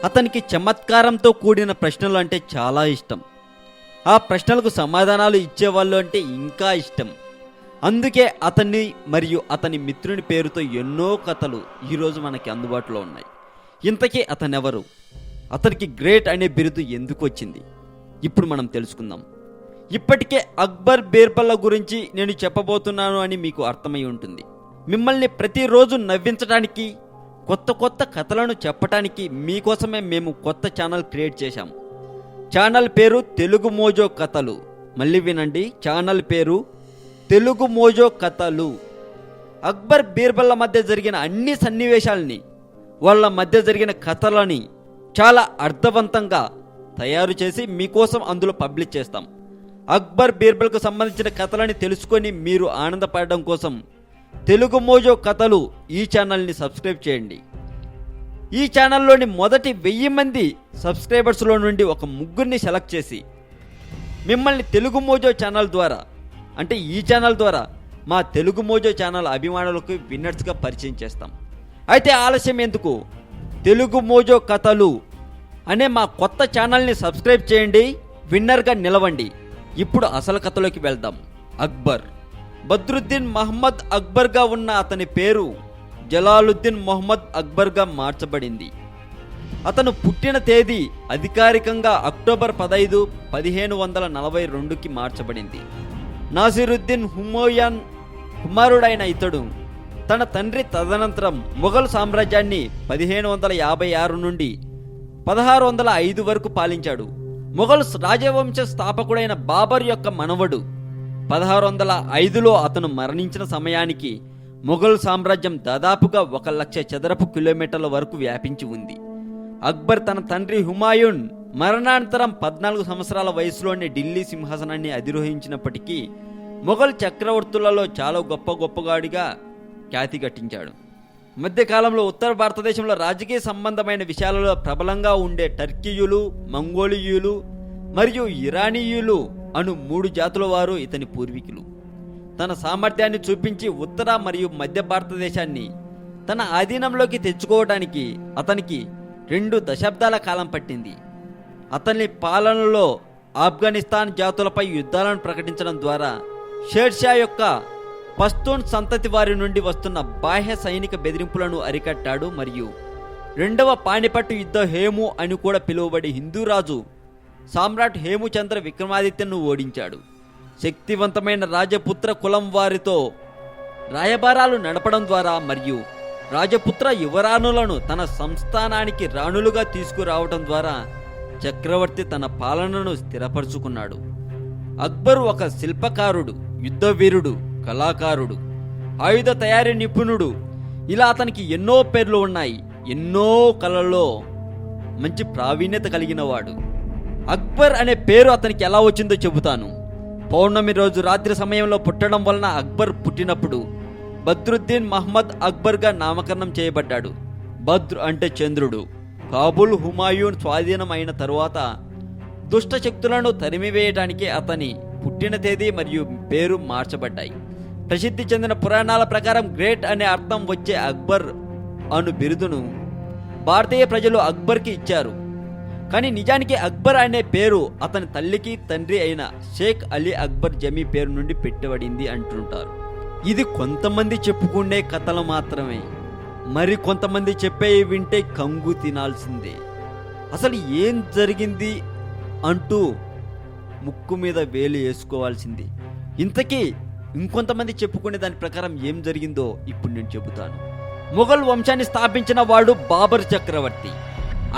అతనికి చమత్కారంతో కూడిన ప్రశ్నలు అంటే చాలా ఇష్టం. ఆ ప్రశ్నలకు సమాధానాలు ఇచ్చేవాళ్ళు అంటే ఇంకా ఇష్టం. అందుకే అతన్ని మరియు అతని మిత్రుని పేరుతో ఎన్నో కథలు ఈరోజు మనకి అందుబాటులో ఉన్నాయి. ఇంతకీ అతనెవరు? అతనికి గ్రేట్ అనే బిరుదు ఎందుకు వచ్చింది? ఇప్పుడు మనం తెలుసుకుందాం. ఇప్పటికే అక్బర్ బీర్బల్ల గురించి నేను చెప్పబోతున్నాను అని మీకు అర్థమై ఉంటుంది. మిమ్మల్ని ప్రతిరోజు నవ్వించడానికి, కొత్త కొత్త కథలను చెప్పడానికి మీకోసమే మేము కొత్త ఛానల్ క్రియేట్ చేశాం. ఛానల్ పేరు తెలుగు మోజో కథలు. మళ్ళీ వినండి, ఛానల్ పేరు తెలుగు మోజో కథలు. అక్బర్ బీర్బల్ల మధ్య జరిగిన అన్ని సన్నివేశాలని, వాళ్ళ మధ్య జరిగిన కథలని చాలా అర్థవంతంగా తయారు చేసి మీకోసం అందులో పబ్లిష్ చేస్తాం. అక్బర్ బీర్బల్కు సంబంధించిన కథలని తెలుసుకొని మీరు ఆనందపడడం కోసం తెలుగు మోజో కథలు ఈ ఛానల్ని సబ్స్క్రైబ్ చేయండి. ఈ ఛానల్లోని మొదటి 1000 మంది సబ్స్క్రైబర్స్లో నుండి ఒక ముగ్గురిని సెలెక్ట్ చేసి మిమ్మల్ని తెలుగు మోజో ఛానల్ ద్వారా, అంటే ఈ ఛానల్ ద్వారా మా తెలుగు మోజో ఛానల్ అభిమానులకు విన్నర్స్గా పరిచయం చేస్తాం. అయితే ఆలస్యం ఎందుకు? తెలుగు మోజో కథలు అనే మా కొత్త ఛానల్ని సబ్స్క్రైబ్ చేయండి, విన్నర్గా నిలవండి. ఇప్పుడు అసలు కథలోకి వెళ్దాం. అక్బర్ బద్రుద్దీన్ మహమ్మద్ అక్బర్గా ఉన్న అతని పేరు జలాలుద్దీన్ మొహమ్మద్ అక్బర్గా మార్చబడింది. అతను పుట్టిన తేదీ అధికారికంగా అక్టోబర్ 15, 1542కి మార్చబడింది. నాసిరుద్దీన్ హుమాయూన్ కుమారుడైన ఇతడు తన తండ్రి తదనంతరం మొఘల్ సామ్రాజ్యాన్ని 1556 నుండి 1605 వరకు పాలించాడు. మొఘల్ రాజవంశ స్థాపకుడైన బాబర్ యొక్క మనవడు. 1605లో అతను మరణించిన సమయానికి మొఘల్ సామ్రాజ్యం దాదాపుగా 1,00,000 చదరపు కిలోమీటర్ల వరకు వ్యాపించి ఉంది. అక్బర్ తన తండ్రి హుమాయూన్ మరణానంతరం 14 సంవత్సరాల వయసులోనే ఢిల్లీ సింహాసనాన్ని అధిరోహించినప్పటికీ మొఘల్ చక్రవర్తులలో చాలా గొప్పగాడిగా ఖ్యాతి గట్టించాడు. మధ్యకాలంలో ఉత్తర భారతదేశంలో రాజకీయ సంబంధమైన విషయాలలో ప్రబలంగా ఉండే టర్కీయులు, మంగోలియులు మరియు ఇరానీయులు అను 3 జాతుల వారు ఇతని పూర్వీకులు. తన సామర్థ్యాన్ని చూపించి ఉత్తర మరియు మధ్య భారతదేశాన్ని తన ఆధీనంలోకి తెచ్చుకోవడానికి అతనికి 2 దశాబ్దాల కాలం పట్టింది. అతని పాలనలో ఆఫ్ఘనిస్తాన్ జాతులపై యుద్ధాలను ప్రకటించడం ద్వారా షేర్షా యొక్క పస్తూన్ సంతతి వారి నుండి వస్తున్న బాహ్య సైనిక బెదిరింపులను అరికట్టాడు మరియు 2వ పానిపట్టు యుద్ధ హేము అని కూడా పిలువబడి హిందూ రాజు సామ్రాట్ హేముచంద్ర విక్రమాదిత్యను ఓడించాడు. శక్తివంతమైన రాజపుత్ర కులం వారితో రాయబారాలు నడపడం ద్వారా మరియు రాజపుత్ర యువరాణులను తన సంస్థానానికి రాణులుగా తీసుకురావడం ద్వారా చక్రవర్తి తన పాలనను స్థిరపరుచుకున్నాడు. అక్బర్ ఒక శిల్పకారుడు, యుద్ధవీరుడు, కళాకారుడు, ఆయుధ తయారీ నిపుణుడు. ఇలా అతనికి ఎన్నో పేర్లు ఉన్నాయి. ఎన్నో కళల్లో మంచి ప్రావీణ్యత కలిగినవాడు. అక్బర్ అనే పేరు అతనికి ఎలా వచ్చిందో చెబుతాను. పౌర్ణమి రోజు రాత్రి సమయంలో పుట్టడం వలన అక్బర్ పుట్టినప్పుడు బద్రుద్దీన్ మహమ్మద్ అక్బర్గా నామకరణం చేయబడ్డాడు. బద్ర్ అంటే చంద్రుడు. కాబూల్ హుమాయూన్ స్వాధీనం అయిన తరువాత దుష్ట శక్తులను తరిమివేయడానికి అతని పుట్టిన తేదీ మరియు పేరు మార్చబడ్డాయి. ప్రసిద్ధి చెందిన పురాణాల ప్రకారం గ్రేట్ అనే అర్థం వచ్చే అక్బర్ అను బిరుదును భారతీయ ప్రజలు అక్బర్కి ఇచ్చారు. కానీ నిజానికి అక్బర్ అనే పేరు అతని తల్లికి తండ్రి అయిన షేక్ అలీ అక్బర్ జమీ పేరు నుండి పెట్టబడింది అంటుంటారు. ఇది కొంతమంది చెప్పుకునే కథలు మాత్రమే. మరి కొంతమంది చెప్పేవి వింటే కంగు తినాల్సిందే. అసలు ఏం జరిగింది అంటూ ముక్కు మీద వేలు వేసుకోవాల్సింది. ఇంతకీ ఇంకొంతమంది చెప్పుకునే దాని ప్రకారం ఏం జరిగిందో ఇప్పుడు నేను చెబుతాను. మొఘల్ వంశాన్ని స్థాపించిన వాడు బాబర్ చక్రవర్తి.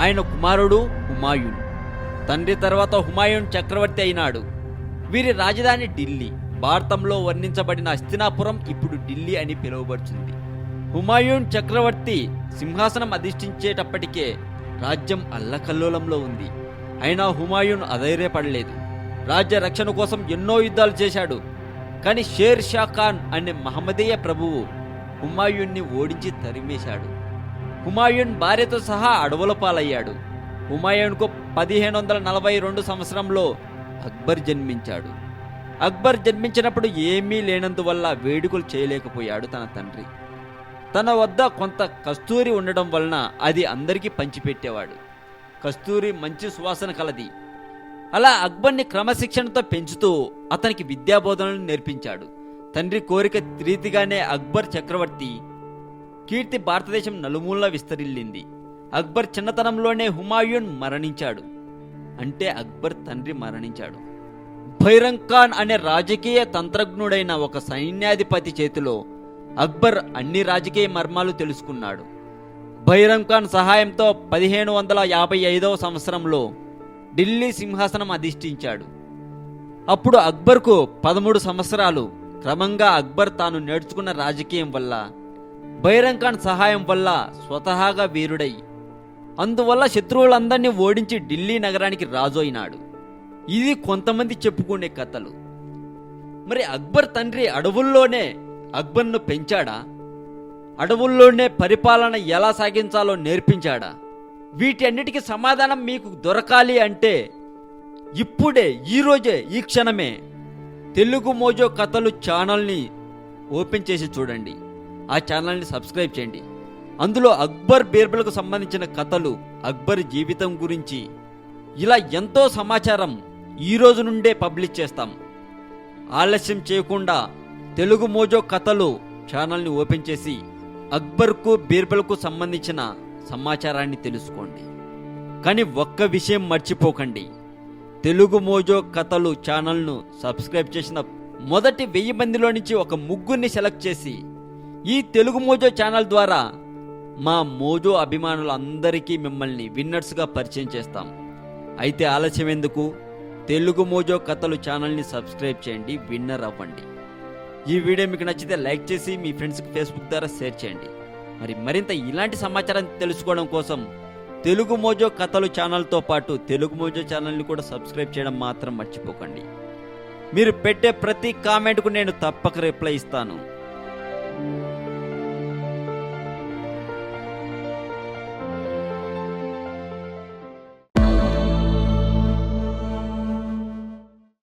ఆయన కుమారుడు హుమాయూన్. తండ్రి తర్వాత హుమాయూన్ చక్రవర్తి అయినాడు. వీరి రాజధాని ఢిల్లీ. భారతంలో వర్ణించబడిన హస్తినాపురం ఇప్పుడు ఢిల్లీ అని పిలువబడుతుంది. హుమాయూన్ చక్రవర్తి సింహాసనం అధిష్ఠించేటప్పటికే రాజ్యం అల్లకల్లోలంలో ఉంది. అయినా హుమాయూన్ అధైర్యపడలేదు. రాజ్య రక్షణ కోసం ఎన్నో యుద్ధాలు చేశాడు. కానీ షేర్ షా ఖాన్ అనే మహమ్మదీయ ప్రభువు హుమాయూన్ని ఓడించి తరిమేశాడు. హుమాయూన్ భార్యతో సహా అడవుల పాలయ్యాడు. హుమాయూన్కు 1542 సంవత్సరంలో అక్బర్ జన్మించాడు. అక్బర్ జన్మించినప్పుడు ఏమీ లేనందువల్ల వేడుకలు చేయలేకపోయాడు తన తండ్రి. తన వద్ద కొంత కస్తూరి ఉండడం వలన అది అందరికీ పంచిపెట్టేవాడు. కస్తూరి మంచి సువాసన కలది. అలా అక్బర్ని క్రమశిక్షణతో పెంచుతూ అతనికి విద్యాబోధనలు నేర్పించాడు. తండ్రి కోరిక రీతిగానే అక్బర్ చక్రవర్తి కీర్తి భారతదేశం నలుమూలలా విస్తరిల్లింది. అక్బర్ చిన్నతనంలోనే హుమాయూన్ మరణించాడు. అంటే అక్బర్ తండ్రి మరణించాడు. బైరంగ్ ఖాన్ అనే రాజకీయ తంత్రజ్ఞుడైన ఒక సైన్యాధిపతి చేతిలో అక్బర్ అన్ని రాజకీయ మర్మాలు తెలుసుకున్నాడు. బైరంగ్ ఖాన్ సహాయంతో 1555వ సంవత్సరంలో ఢిల్లీ సింహాసనం అధిష్ఠించాడు. అప్పుడు అక్బర్కు 13 సంవత్సరాలు. క్రమంగా అక్బర్ తాను నేర్చుకున్న రాజకీయం వల్ల, బైరంగ్ ఖాన్ సహాయం వల్ల స్వతహాగా వీరుడై అందువల్ల శత్రువులందరినీ ఓడించి ఢిల్లీ నగరానికి రాజు అయినాడు. ఇది కొంతమంది చెప్పుకునే కథలు. మరి అక్బర్ తండ్రి అడవుల్లోనే అక్బర్ను పెంచాడా? అడవుల్లోనే పరిపాలన ఎలా సాగించాలో నేర్పించాడా? వీటన్నిటికీ సమాధానం మీకు దొరకాలి అంటే ఇప్పుడే, ఈరోజే, ఈ క్షణమే తెలుగు మోజో కథలు ఛానల్ని ఓపెన్ చేసి చూడండి. ఆ ఛానల్ని సబ్స్క్రైబ్ చేయండి. అందులో అక్బర్ బీర్బల్కు సంబంధించిన కథలు, అక్బర్ జీవితం గురించి ఇలా ఎంతో సమాచారం ఈ రోజు నుండే పబ్లిష్ చేస్తాం. ఆలస్యం చేయకుండా తెలుగు మోజో కథలు ఛానల్ని ఓపెన్ చేసి అక్బర్కు బీర్బల్కు సంబంధించిన సమాచారాన్ని తెలుసుకోండి. కానీ ఒక్క విషయం మర్చిపోకండి, తెలుగు మోజో కథలు ఛానల్ను సబ్స్క్రైబ్ చేసిన మొదటి 1000 మందిలో నుంచి ఒక ముగ్గురిని సెలెక్ట్ చేసి ఈ తెలుగు మోజో ఛానల్ ద్వారా మా మోజో అభిమానులందరికీ మిమ్మల్ని విన్నర్స్గా పరిచయం చేస్తాం. అయితే ఆలస్యం ఎందుకు? తెలుగు మోజో కథలు ఛానల్ని సబ్స్క్రైబ్ చేయండి, విన్నర్ అవ్వండి. ఈ వీడియో మీకు నచ్చితే లైక్ చేసి మీ ఫ్రెండ్స్కి ఫేస్బుక్ ద్వారా షేర్ చేయండి. మరింత ఇలాంటి సమాచారం తెలుసుకోవడం కోసం తెలుగు మోజో కథలు ఛానల్తో పాటు తెలుగు మోజో ఛానల్ని కూడా సబ్స్క్రైబ్ చేయడం మాత్రం మర్చిపోకండి. మీరు పెట్టే ప్రతి కామెంట్కు నేను తప్పక రిప్లై ఇస్తాను.